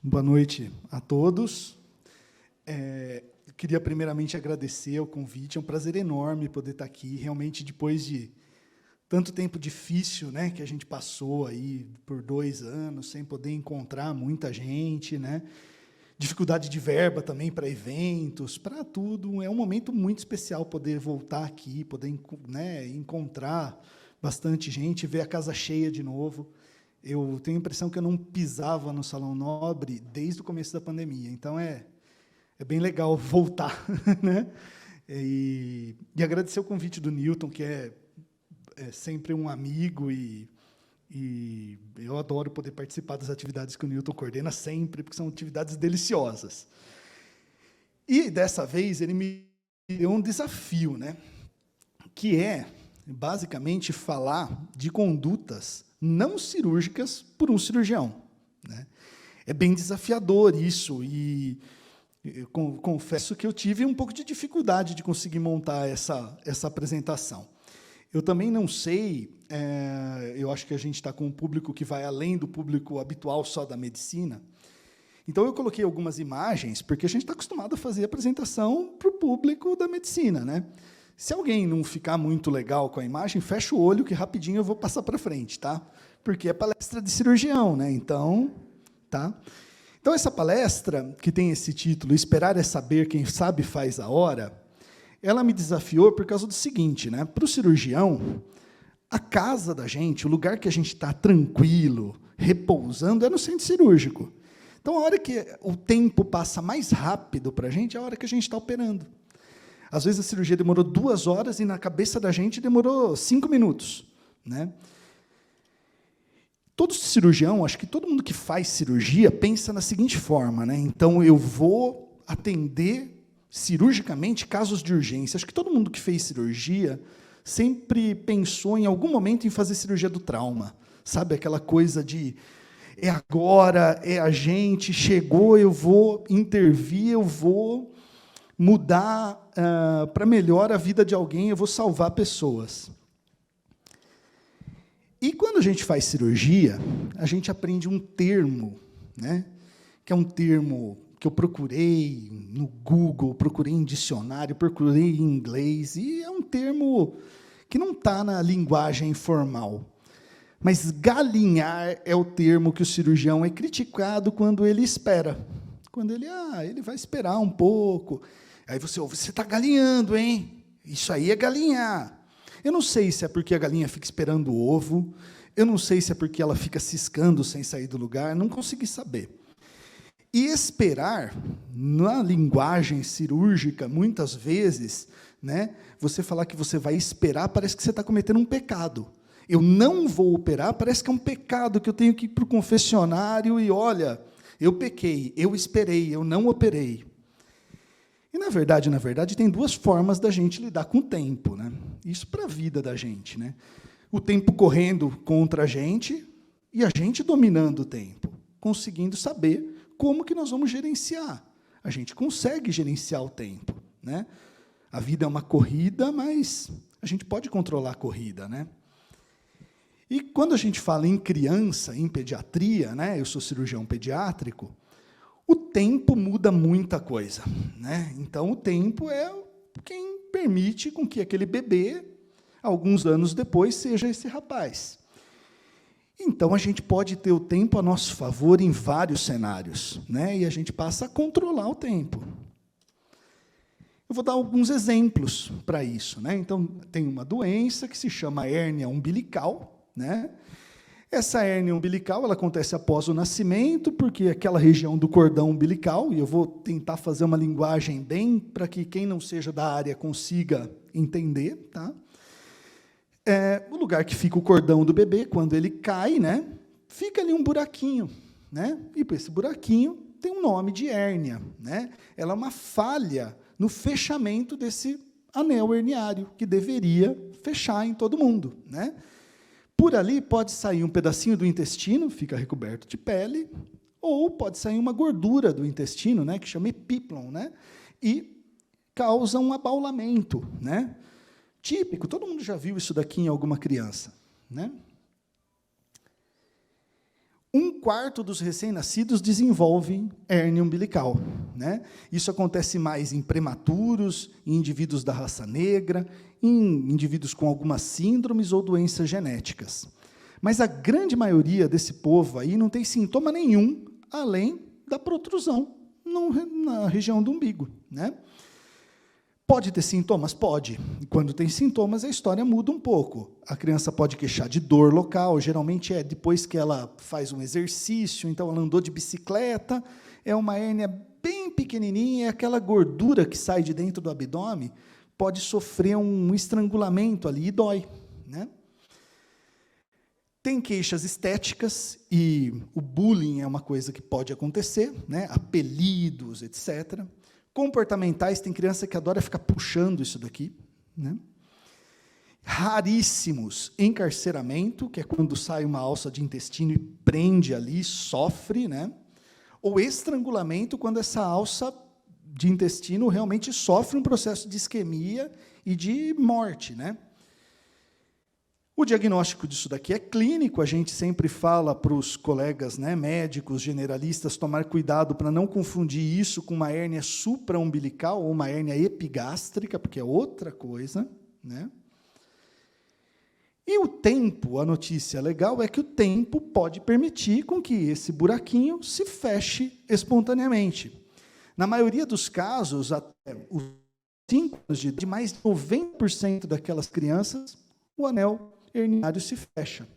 Boa noite a todos. Queria primeiramente agradecer o convite, é um prazer enorme poder estar aqui, realmente depois de tanto tempo difícil, né, que a gente passou aí por 2 anos, sem poder encontrar muita gente, né, dificuldade de verba também para eventos, para tudo, é um momento muito especial poder voltar aqui, poder, né, encontrar bastante gente, ver a casa cheia de novo. Eu tenho a impressão que eu não pisava no Salão Nobre desde o começo da pandemia, então é bem legal voltar, né? E agradecer o convite do Newton, que é sempre um amigo, e eu adoro poder participar das atividades que o Newton coordena sempre, porque são atividades deliciosas. E, dessa vez, ele me deu um desafio, né? Que é, basicamente, falar de condutas não cirúrgicas por um cirurgião, né? É bem desafiador isso, e eu confesso que eu tive um pouco de dificuldade de conseguir montar essa apresentação. Eu também não sei, eu acho que a gente está com um público que vai além do público habitual só da medicina, então eu coloquei algumas imagens, porque a gente está acostumado a fazer apresentação para o público da medicina, né? Se alguém não ficar muito legal com a imagem, fecha o olho, que rapidinho eu vou passar para frente, tá? Porque é palestra de cirurgião, né? Então, tá? Então, essa palestra, que tem esse título, Esperar é Saber, Quem Sabe Faz a Hora, ela me desafiou por causa do seguinte, né? Para o cirurgião, a casa da gente, o lugar que a gente está tranquilo, repousando, é no centro cirúrgico. Então, a hora que o tempo passa mais rápido para a gente, é a hora que a gente está operando. Às vezes, a cirurgia demorou 2 horas e, na cabeça da gente, demorou 5 minutos, né? Todo cirurgião, acho que todo mundo que faz cirurgia, pensa na seguinte forma, né? Então, eu vou atender cirurgicamente casos de urgência. Acho que todo mundo que fez cirurgia sempre pensou, em algum momento, em fazer cirurgia do trauma. Sabe, aquela coisa de, é agora, é a gente, chegou, eu vou intervir, eu vou mudar para melhor a vida de alguém, eu vou salvar pessoas. E, quando a gente faz cirurgia, a gente aprende um termo, né, que é um termo que eu procurei no Google, procurei em dicionário, procurei em inglês, e é um termo que não está na linguagem formal. Mas galinhar é o termo que o cirurgião é criticado quando ele espera. Quando ele vai esperar um pouco. Aí você ouve, você está galinhando, hein? Isso aí é galinhar. Eu não sei se é porque a galinha fica esperando o ovo, eu não sei se é porque ela fica ciscando sem sair do lugar, não consegui saber. E esperar, na linguagem cirúrgica, muitas vezes, né, você falar que você vai esperar, parece que você está cometendo um pecado. Eu não vou operar, parece que é um pecado, que eu tenho que ir para o confessionário e, olha, eu pequei, eu esperei, eu não operei. E, na verdade, tem 2 formas da gente lidar com o tempo, né? Isso para a vida da gente, né? O tempo correndo contra a gente e a gente dominando o tempo, conseguindo saber como que nós vamos gerenciar. A gente consegue gerenciar o tempo, né? A vida é uma corrida, mas a gente pode controlar a corrida, né? E, quando a gente fala em criança, em pediatria, né? Eu sou cirurgião pediátrico, o tempo muda muita coisa, né? Então, o tempo é quem permite com que aquele bebê, alguns anos depois, seja esse rapaz. Então, a gente pode ter o tempo a nosso favor em vários cenários, né? E a gente passa a controlar o tempo. Eu vou dar alguns exemplos para isso, né? Então, tem uma doença que se chama hérnia umbilical, né? Essa hérnia umbilical, ela acontece após o nascimento, porque aquela região do cordão umbilical, e eu vou tentar fazer uma linguagem bem para que quem não seja da área consiga entender, tá? O lugar que fica o cordão do bebê, quando ele cai, né, fica ali um buraquinho, né? E para esse buraquinho tem um nome de hérnia, né? Ela é uma falha no fechamento desse anel herniário, que deveria fechar em todo mundo, né? Por ali pode sair um pedacinho do intestino, fica recoberto de pele, ou pode sair uma gordura do intestino, né, que chama epíplon, né, e causa um abaulamento, né? Típico, todo mundo já viu isso daqui em alguma criança, né? 1/4 dos recém-nascidos desenvolvem hérnia umbilical, né? Isso acontece mais em prematuros, em indivíduos da raça negra, em indivíduos com algumas síndromes ou doenças genéticas. Mas a grande maioria desse povo aí não tem sintoma nenhum, além da protrusão na região do umbigo, né? Pode ter sintomas? Pode. E quando tem sintomas, a história muda um pouco. A criança pode queixar de dor local, geralmente é depois que ela faz um exercício, então ela andou de bicicleta, é uma hérnia bem pequenininha, é aquela gordura que sai de dentro do abdômen, pode sofrer um estrangulamento ali e dói, né? Tem queixas estéticas, e o bullying é uma coisa que pode acontecer, né? Apelidos, etc. Comportamentais, tem criança que adora ficar puxando isso daqui, né? Raríssimos, encarceramento, que é quando sai uma alça de intestino e prende ali, sofre, né? Ou estrangulamento, quando essa alça de intestino realmente sofre um processo de isquemia e de morte, né? O diagnóstico disso daqui é clínico, a gente sempre fala para os colegas, né, médicos, generalistas, tomar cuidado para não confundir isso com uma hérnia supraumbilical ou uma hérnia epigástrica, porque é outra coisa, né? E o tempo, a notícia legal é que o tempo pode permitir com que esse buraquinho se feche espontaneamente. Na maioria dos casos, até os 5 anos de idade, mais de 90% daquelas crianças, o anel herniário se fecha.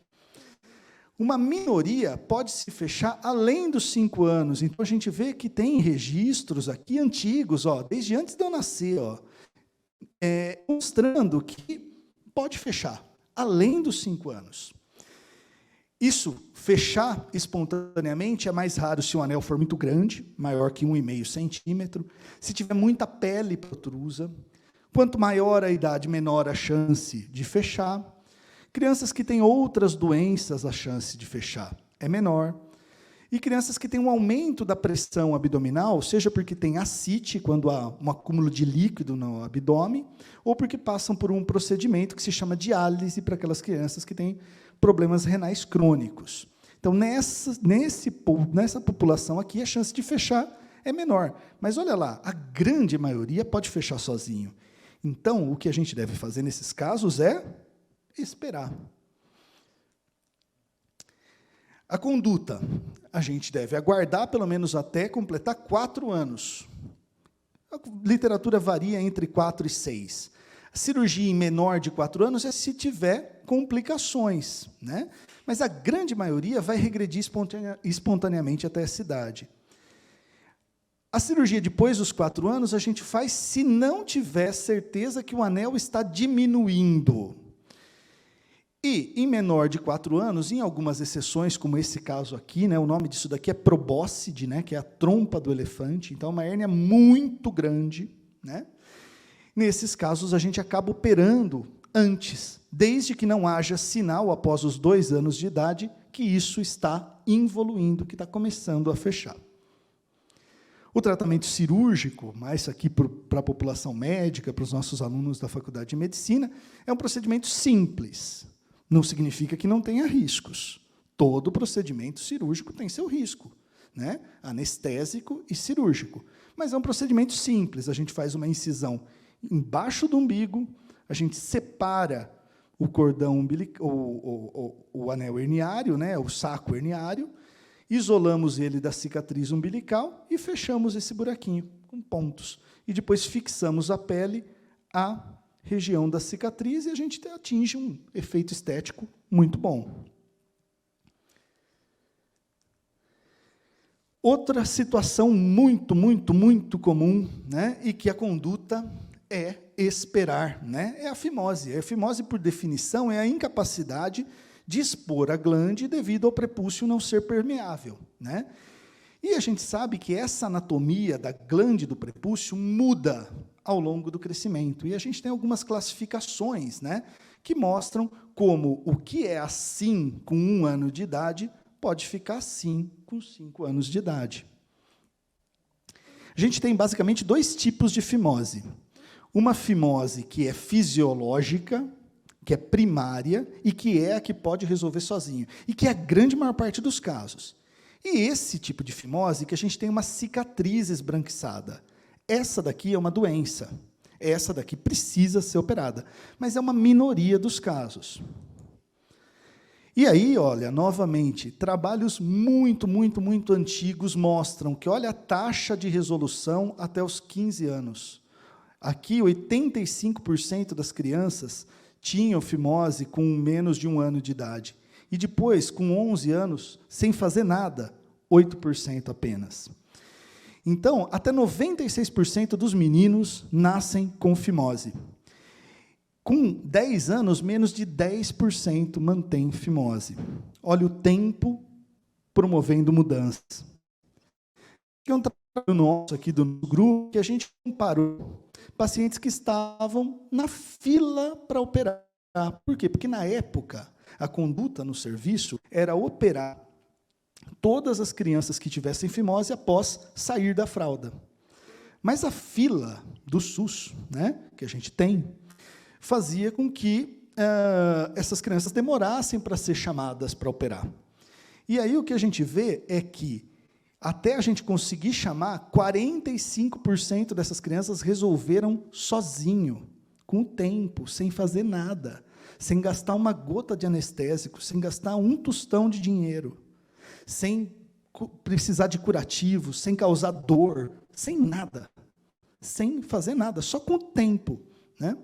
Uma minoria pode se fechar além dos 5 anos. Então, a gente vê que tem registros aqui antigos, ó, desde antes de eu nascer, ó, mostrando que pode fechar, além dos 5 anos. Isso, fechar espontaneamente, é mais raro se o anel for muito grande, maior que 1,5 centímetro, se tiver muita pele protrusa. Quanto maior a idade, menor a chance de fechar. Crianças que têm outras doenças, a chance de fechar é menor. E crianças que têm um aumento da pressão abdominal, seja porque tem ascite, quando há um acúmulo de líquido no abdômen, ou porque passam por um procedimento que se chama diálise para aquelas crianças que têm problemas renais crônicos. Então, nessa população aqui, a chance de fechar é menor. Mas, olha lá, a grande maioria pode fechar sozinho. Então, o que a gente deve fazer nesses casos é esperar. A conduta, a gente deve aguardar pelo menos até completar 4 anos. A literatura varia entre 4 e 6. A cirurgia em menor de 4 anos é se tiver complicações, né? Mas a grande maioria vai regredir espontaneamente até essa idade. A cirurgia depois dos 4 anos a gente faz se não tiver certeza que o anel está diminuindo. E, em menor de 4 anos, em algumas exceções, como esse caso aqui, né, o nome disso daqui é probóscide, né, que é a trompa do elefante, então, uma hérnia muito grande, né? Nesses casos, a gente acaba operando antes, desde que não haja sinal, após os 2 anos de idade, que isso está involuindo, que está começando a fechar. O tratamento cirúrgico, mais aqui para a população médica, para os nossos alunos da Faculdade de Medicina, é um procedimento simples. Não significa que não tenha riscos. Todo procedimento cirúrgico tem seu risco, né? Anestésico e cirúrgico. Mas é um procedimento simples. A gente faz uma incisão embaixo do umbigo, a gente separa o cordão umbilical, o anel herniário, né? O saco herniário, isolamos ele da cicatriz umbilical e fechamos esse buraquinho com pontos. E depois fixamos a pele à região da cicatriz e a gente atinge um efeito estético muito bom. Outra situação muito, muito, muito comum, né, e que a conduta é esperar, né, é a fimose. A fimose, por definição, é a incapacidade de expor a glande devido ao prepúcio não ser permeável, né? E a gente sabe que essa anatomia da glande do prepúcio muda ao longo do crescimento. E a gente tem algumas classificações, né, que mostram como o que é assim com 1 ano de idade pode ficar assim com 5 anos de idade. A gente tem basicamente 2 tipos de fimose. Uma fimose que é fisiológica, que é primária e que é a que pode resolver sozinho, e que é a grande maior parte dos casos. E esse tipo de fimose que a gente tem uma cicatriz esbranquiçada. Essa daqui é uma doença. Essa daqui precisa ser operada, mas é uma minoria dos casos. E aí, olha, novamente, trabalhos muito antigos mostram que, olha a taxa de resolução até os 15 anos. Aqui, 85% das crianças tinham fimose com menos de 1 ano de idade. E depois, com 11 anos, sem fazer nada, 8% apenas. Então, até 96% dos meninos nascem com fimose. Com 10 anos, menos de 10% mantém fimose. Olha o tempo promovendo mudanças. É um trabalho nosso aqui do grupo que a gente comparou pacientes que estavam na fila para operar. Por quê? Porque, na época, a conduta no serviço era operar todas as crianças que tivessem fimose após sair da fralda. Mas a fila do SUS, né, que a gente tem, fazia com que essas crianças demorassem para ser chamadas para operar. E aí o que a gente vê é que, até a gente conseguir chamar, 45% dessas crianças resolveram sozinho, com o tempo, sem fazer nada, sem gastar uma gota de anestésico, sem gastar um tostão de dinheiro, sem precisar de curativos, sem causar dor, sem nada, sem fazer nada, só com o tempo, né?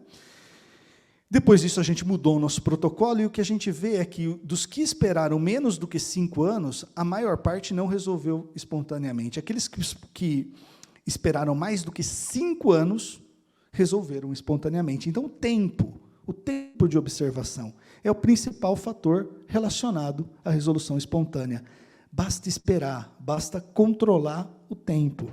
Depois disso, a gente mudou o nosso protocolo, e o que a gente vê é que, dos que esperaram menos do que 5 anos, a maior parte não resolveu espontaneamente. Aqueles que esperaram mais do que 5 anos, resolveram espontaneamente. Então, o tempo de observação, é o principal fator relacionado à resolução espontânea. Basta esperar, basta controlar o tempo.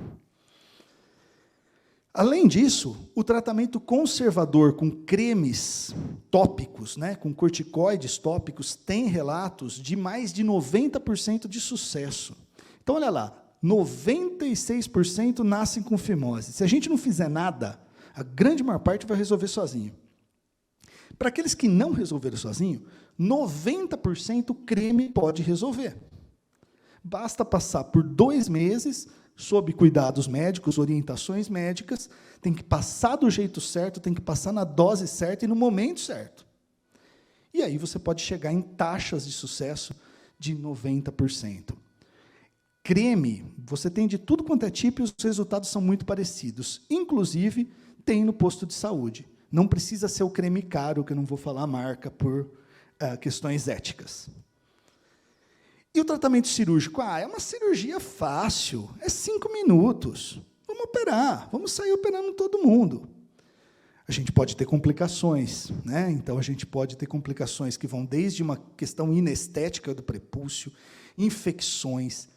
Além disso, o tratamento conservador com cremes tópicos, né, com corticoides tópicos, tem relatos de mais de 90% de sucesso. Então, olha lá, 96% nascem com fimose. Se a gente não fizer nada, a grande maior parte vai resolver sozinho. Para aqueles que não resolveram sozinho, 90% o creme pode resolver. Basta passar por 2 meses, sob cuidados médicos, orientações médicas, tem que passar do jeito certo, tem que passar na dose certa e no momento certo. E aí você pode chegar em taxas de sucesso de 90%. Creme, você tem de tudo quanto é tipo e os resultados são muito parecidos. Inclusive, tem no posto de saúde. Não precisa ser o creme caro, que eu não vou falar a marca por questões éticas. E o tratamento cirúrgico? É uma cirurgia fácil, é 5 minutos. Vamos operar, vamos sair operando todo mundo. A gente pode ter complicações, né? Então, a gente pode ter complicações que vão desde uma questão inestética do prepúcio, infecções,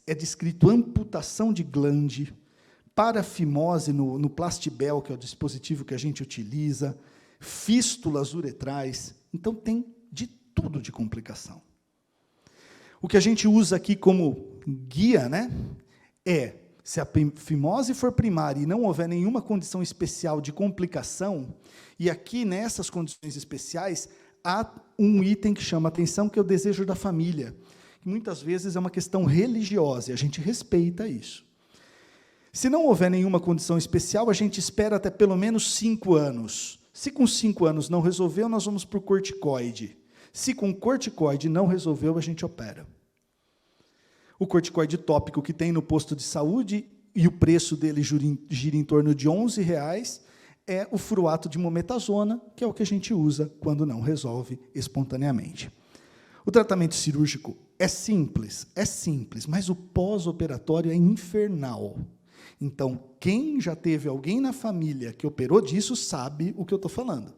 é descrito amputação de glande, parafimose no Plastibel, que é o dispositivo que a gente utiliza, fístulas uretrais. Então, tem de tudo de complicação. O que a gente usa aqui como guia, né, é, se a fimose for primária e não houver nenhuma condição especial de complicação, e aqui, nessas condições especiais, há um item que chama atenção, que é o desejo da família, que muitas vezes é uma questão religiosa, e a gente respeita isso. Se não houver nenhuma condição especial, a gente espera até pelo menos 5 anos. Se com 5 anos não resolveu, nós vamos para o corticoide. Se com corticoide não resolveu, a gente opera. O corticoide tópico que tem no posto de saúde, e o preço dele gira em torno de R$11, é o furoato de mometasona, que é o que a gente usa quando não resolve espontaneamente. O tratamento cirúrgico é simples, mas o pós-operatório é infernal. Então, quem já teve alguém na família que operou disso, sabe o que eu estou falando.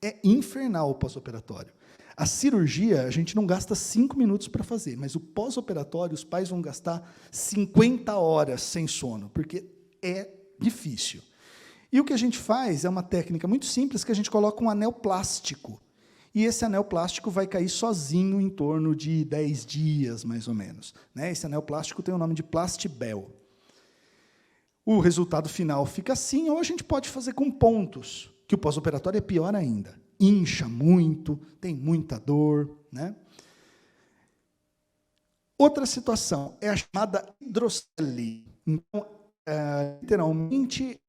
É infernal o pós-operatório. A cirurgia, a gente não gasta 5 minutos para fazer, mas o pós-operatório, os pais vão gastar 50 horas sem sono, porque é difícil. E o que a gente faz é uma técnica muito simples, que a gente coloca um anel plástico. E esse anel plástico vai cair sozinho em torno de 10 dias, mais ou menos, né? Esse anel plástico tem o nome de Plastibel. O resultado final fica assim, ou a gente pode fazer com pontos, que o pós-operatório é pior ainda. incha muito, tem muita dor, né? Outra situação é a chamada hidrocele. Então, literalmente,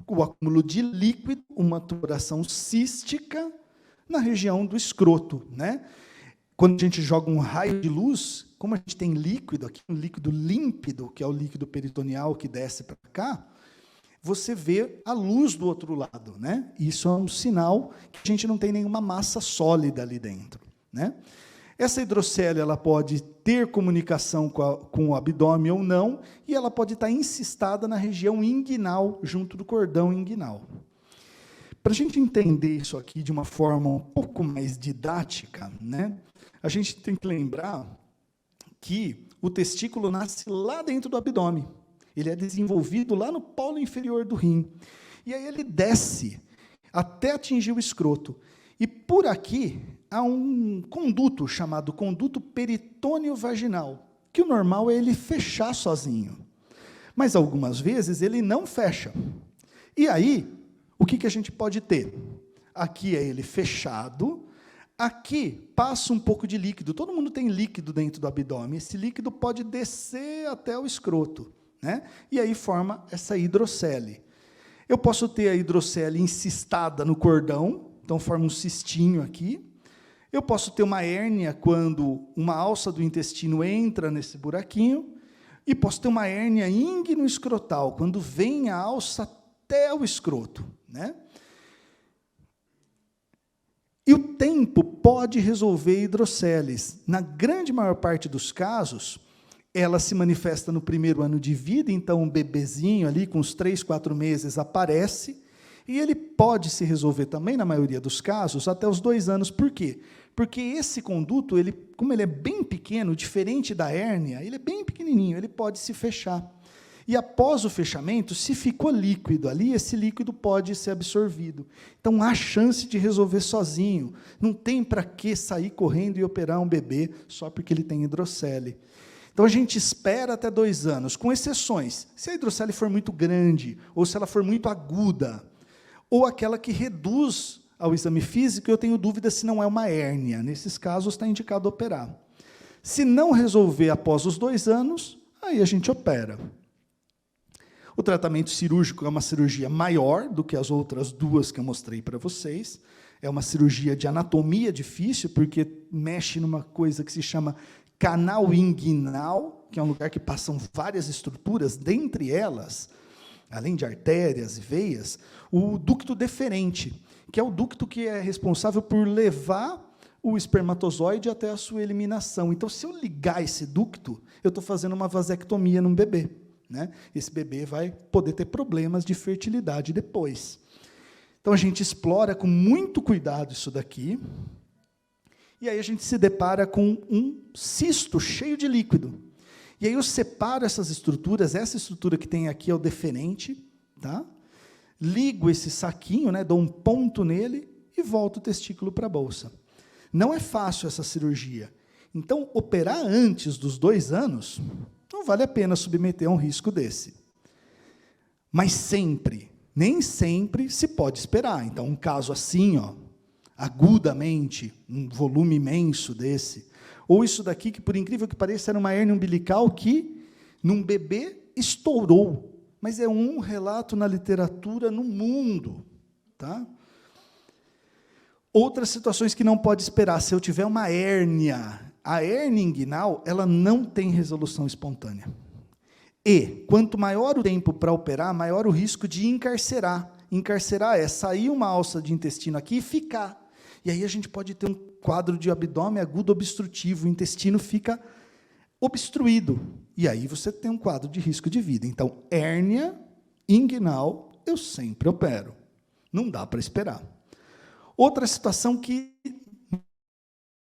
o acúmulo de líquido, uma tubulação cística na região do escroto, né? Quando a gente joga um raio de luz, como a gente tem líquido aqui, um líquido límpido, que é o líquido peritoneal que desce para cá, você vê a luz do outro lado, né? Isso é um sinal que a gente não tem nenhuma massa sólida ali dentro, né? Essa hidrocele, ela pode ter comunicação com o abdômen ou não, e ela pode estar encistada na região inguinal, junto do cordão inguinal. Para a gente entender isso aqui de uma forma um pouco mais didática, né, a gente tem que lembrar que o testículo nasce lá dentro do abdômen. Ele é desenvolvido lá no polo inferior do rim. E aí ele desce até atingir o escroto. E por aqui há um conduto chamado conduto peritônio-vaginal, que o normal é ele fechar sozinho. Mas algumas vezes ele não fecha. E aí, o que a gente pode ter? Aqui é ele fechado, aqui passa um pouco de líquido. Todo mundo tem líquido dentro do abdômen. Esse líquido pode descer até o escroto, né? E aí forma essa hidrocele. Eu posso ter a hidrocele encistada no cordão, então forma um cistinho aqui. Eu posso ter uma hérnia quando uma alça do intestino entra nesse buraquinho, e posso ter uma hérnia íngno-escrotal, quando vem a alça até o escroto, né? E o tempo pode resolver hidroceles. Na grande maior parte dos casos, ela se manifesta no primeiro ano de vida, então um bebezinho ali com uns 3, 4 meses aparece, e ele pode se resolver também, na maioria dos casos, até os 2 anos. Por quê? Porque esse conduto, como ele é bem pequeno, diferente da hérnia, ele é bem pequenininho, ele pode se fechar. E após o fechamento, se ficou líquido ali, esse líquido pode ser absorvido. Então, há chance de resolver sozinho. Não tem para que sair correndo e operar um bebê só porque ele tem hidrocele. Então, a gente espera até 2 anos, com exceções. Se a hidrocele for muito grande, ou se ela for muito aguda, ou aquela que reduz ao exame físico, eu tenho dúvida se não é uma hérnia. Nesses casos, está indicado operar. Se não resolver após os 2 anos, aí a gente opera. O tratamento cirúrgico é uma cirurgia maior do que as outras 2 que eu mostrei para vocês. É uma cirurgia de anatomia difícil, porque mexe numa coisa que se chama canal inguinal, que é um lugar que passam várias estruturas, dentre elas, além de artérias e veias, o ducto deferente, que é o ducto que é responsável por levar o espermatozoide até a sua eliminação. Então, se eu ligar esse ducto, eu estou fazendo uma vasectomia num bebê, né? Esse bebê vai poder ter problemas de fertilidade depois. Então, a gente explora com muito cuidado isso daqui, e aí a gente se depara com um cisto cheio de líquido. E aí eu separo essas estruturas, essa estrutura que tem aqui é o deferente, tá? Ligo esse saquinho, né, dou um ponto nele e volto o testículo para a bolsa. Não é fácil essa cirurgia. Então, operar antes dos 2 anos, não vale a pena submeter a um risco desse. Mas sempre, nem sempre se pode esperar. Então, um caso assim, ó, agudamente, um volume imenso desse, ou isso daqui, que por incrível que pareça, era uma hérnia umbilical que, num bebê, estourou. Mas é um relato na literatura no mundo, tá? Outras situações que não pode esperar, se eu tiver uma hérnia, a hérnia inguinal, ela não tem resolução espontânea. E, quanto maior o tempo para operar, maior o risco de encarcerar. Encarcerar é sair uma alça de intestino aqui e ficar. E aí a gente pode ter um quadro de abdômen agudo obstrutivo, o intestino fica obstruído. E aí você tem um quadro de risco de vida. Então, hérnia inguinal, eu sempre opero. Não dá para esperar. Outra situação que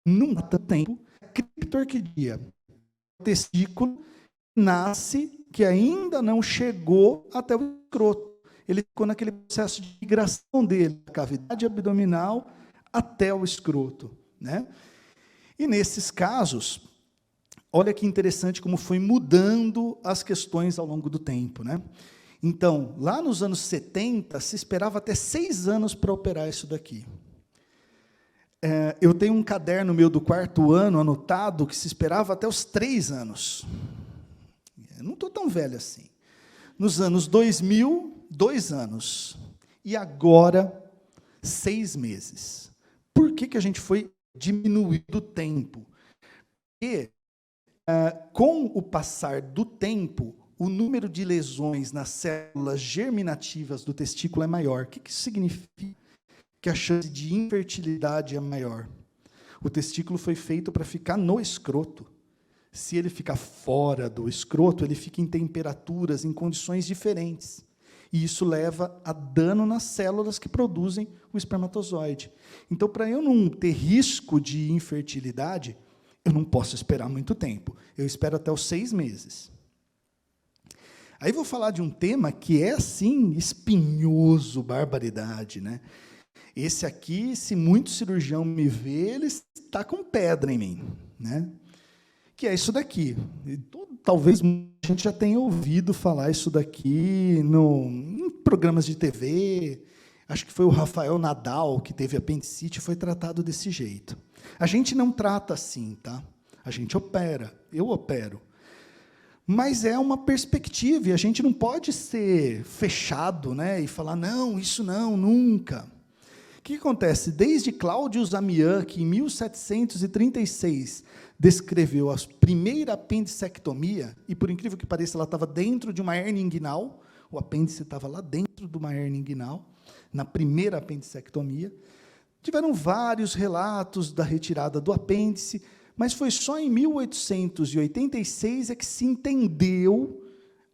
não dá tanto tempo, é a criptorquidia. O testículo nasce que ainda não chegou até o escroto. Ele ficou naquele processo de migração dele, da cavidade abdominal até o escroto, né? E nesses casos, olha que interessante como foi mudando as questões ao longo do tempo, né? Então, lá nos anos 70, se esperava até 6 anos para operar isso daqui. Eu tenho um caderno meu do 4º ano anotado que se esperava até os 3 anos. Eu não estou tão velho assim. Nos anos 2000, 2 anos. E agora, 6 meses. Por que a gente foi diminuindo o tempo? Porque, com o passar do tempo, o número de lesões nas células germinativas do testículo é maior. O que isso significa? Que a chance de infertilidade é maior. O testículo foi feito para ficar no escroto. Se ele ficar fora do escroto, ele fica em temperaturas, em condições diferentes. E isso leva a dano nas células que produzem o espermatozoide. Então, para eu não ter risco de infertilidade, eu não posso esperar muito tempo. Eu espero até os 6 meses. Aí vou falar de um tema que é, assim, espinhoso, barbaridade, né? Esse aqui, se muito cirurgião me vê, ele está com pedra em mim, né? Que é isso daqui. Talvez a gente já tenha ouvido falar isso daqui em programas de TV. Acho que foi o Rafael Nadal, que teve apendicite, e foi tratado desse jeito. A gente não trata assim, tá? A gente opera, eu opero. Mas é uma perspectiva, e a gente não pode ser fechado, né, e falar, não, isso não, nunca. O que acontece? Desde Cláudio Zamian, que em 1736 descreveu a primeira apendicectomia, e por incrível que pareça, ela estava dentro de uma hernia inguinal, o apêndice estava lá dentro de uma hernia inguinal, na primeira apendicectomia. Tiveram vários relatos da retirada do apêndice, mas foi só em 1886 é que se entendeu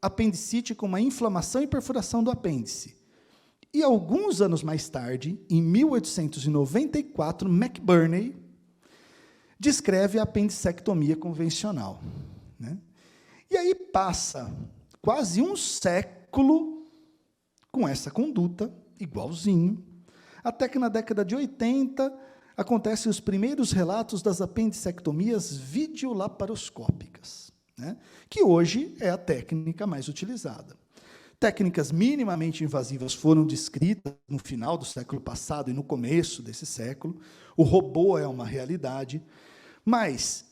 apendicite como uma inflamação e perfuração do apêndice. E alguns anos mais tarde, em 1894, McBurney descreve a apendicectomia convencional, né? E aí passa quase um século com essa conduta, igualzinho, até que na década de 80 acontecem os primeiros relatos das apendicectomias videolaparoscópicas, né? Que hoje é a técnica mais utilizada. Técnicas minimamente invasivas foram descritas no final do século passado e no começo desse século. O robô é uma realidade. Mas,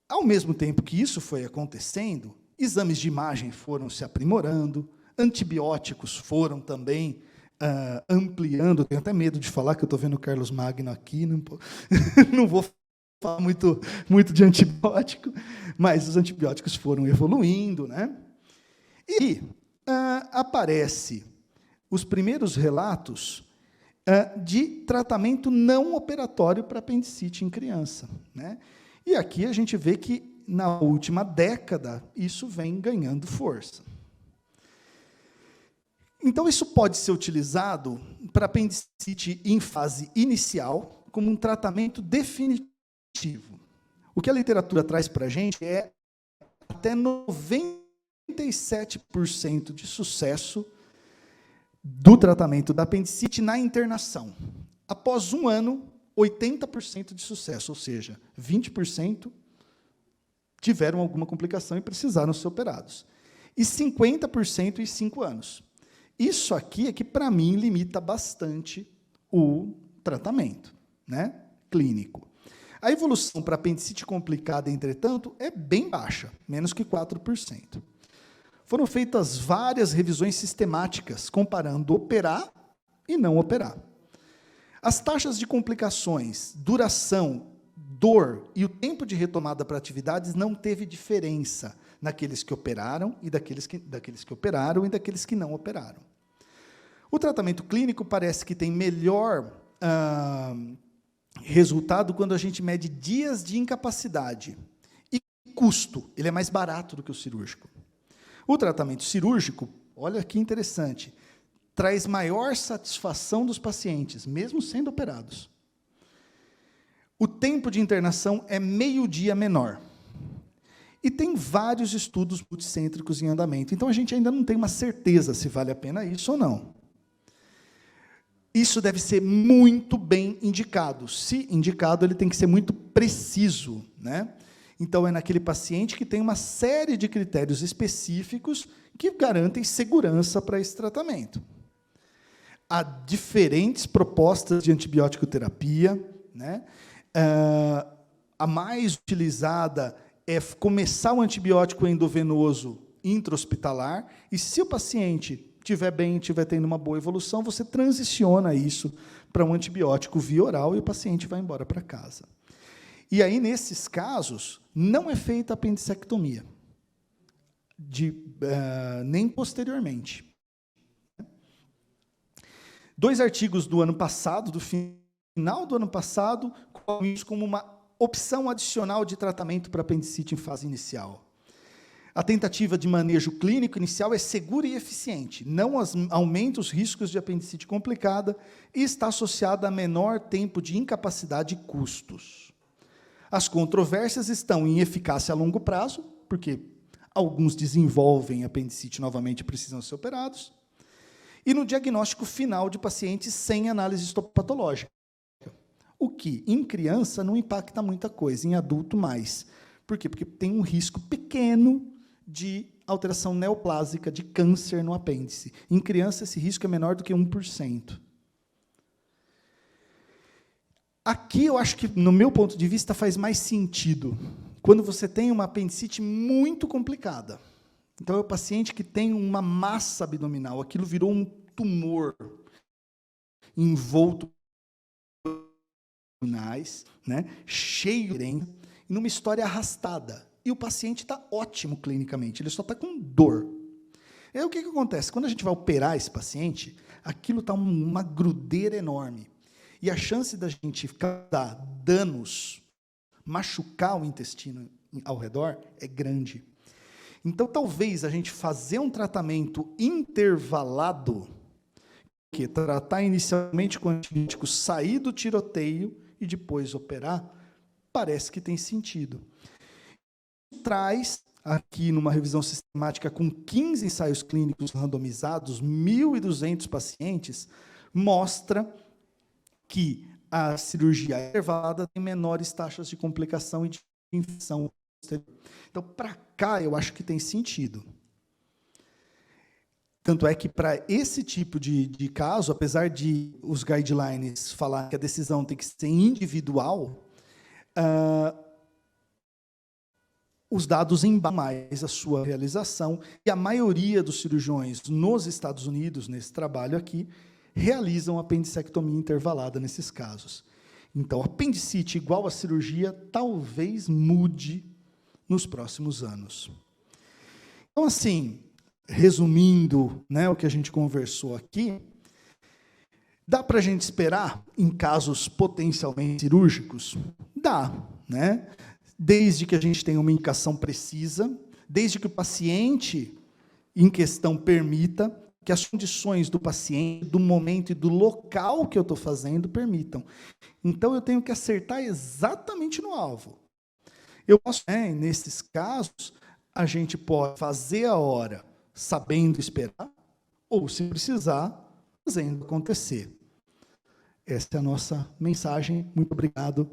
ao mesmo tempo que isso foi acontecendo, exames de imagem foram se aprimorando, antibióticos foram também ampliando. Tenho até medo de falar, que eu estou vendo o Carlos Magno aqui, não vou falar muito de antibiótico, mas os antibióticos foram evoluindo, né? E aparece os primeiros relatos de tratamento não operatório para apendicite em criança, né? E aqui a gente vê que, na última década, isso vem ganhando força. Então, isso pode ser utilizado para apendicite em fase inicial, como um tratamento definitivo. O que a literatura traz para a gente é até 97% de sucesso do tratamento da apendicite na internação. Após 1 ano, 80% de sucesso, ou seja, 20% tiveram alguma complicação e precisaram ser operados. E 50% em 5 anos. Isso aqui é que, para mim, limita bastante o tratamento, né, clínico. A evolução para apendicite complicada, entretanto, é bem baixa, menos que 4%. Foram feitas várias revisões sistemáticas, comparando operar e não operar. As taxas de complicações, duração, dor e o tempo de retomada para atividades não teve diferença naqueles que operaram e daqueles que operaram e daqueles que não operaram. O tratamento clínico parece que tem melhor resultado quando a gente mede dias de incapacidade. E custo, ele é mais barato do que o cirúrgico. O tratamento cirúrgico, olha que interessante, traz maior satisfação dos pacientes, mesmo sendo operados. O tempo de internação é meio dia menor. E tem vários estudos multicêntricos em andamento. Então, a gente ainda não tem uma certeza se vale a pena isso ou não. Isso deve ser muito bem indicado. Se indicado, ele tem que ser muito preciso, né? Então, é naquele paciente que tem uma série de critérios específicos que garantem segurança para esse tratamento. Há diferentes propostas de antibiótico terapia, né? A mais utilizada é começar o antibiótico endovenoso intra-hospitalar, e se o paciente estiver bem, estiver tendo uma boa evolução, você transiciona isso para um antibiótico via oral e o paciente vai embora para casa. E aí, nesses casos, não é feita a apendicectomia, nem posteriormente. 2 artigos do ano passado, do final do ano passado, colocam isso como uma opção adicional de tratamento para apendicite em fase inicial. A tentativa de manejo clínico inicial é segura e eficiente, não aumenta os riscos de apendicite complicada e está associada a menor tempo de incapacidade e custos. As controvérsias estão em eficácia a longo prazo, porque alguns desenvolvem apendicite novamente e precisam ser operados, e no diagnóstico final de pacientes sem análise histopatológica, o que, em criança, não impacta muita coisa, em adulto, mais. Por quê? Porque tem um risco pequeno de alteração neoplásica, de câncer no apêndice. Em criança, esse risco é menor do que 1%. Aqui, eu acho que, no meu ponto de vista, faz mais sentido quando você tem uma apendicite muito complicada. Então, é o paciente que tem uma massa abdominal, aquilo virou um tumor envolto abdominais, né, cheio de numa história arrastada. E o paciente está ótimo clinicamente, ele só está com dor. E aí, o que acontece? Quando a gente vai operar esse paciente, aquilo está uma grudeira enorme. E a chance da gente dar danos, machucar o intestino ao redor, é grande. Então, talvez a gente fazer um tratamento intervalado, que tratar inicialmente com antibiótico, sair do tiroteio e depois operar, parece que tem sentido. Traz, aqui numa revisão sistemática com 15 ensaios clínicos randomizados, 1.200 pacientes, mostra que a cirurgia intervalada tem menores taxas de complicação e de infecção. Então, para cá, eu acho que tem sentido. Tanto é que, para esse tipo de caso, apesar de os guidelines falar que a decisão tem que ser individual, os dados embasam mais a sua realização, e a maioria dos cirurgiões nos Estados Unidos, nesse trabalho aqui, realizam apendicectomia intervalada nesses casos. Então, apendicite igual a cirurgia talvez mude nos próximos anos. Então, assim, resumindo, né, o que a gente conversou aqui, dá para a gente esperar em casos potencialmente cirúrgicos? Dá, né? Desde que a gente tenha uma indicação precisa, desde que o paciente em questão permita, que as condições do paciente, do momento e do local que eu estou fazendo permitam. Então, eu tenho que acertar exatamente no alvo. Eu posso, nesses casos, a gente pode fazer a hora sabendo esperar, ou, se precisar, fazendo acontecer. Essa é a nossa mensagem. Muito obrigado.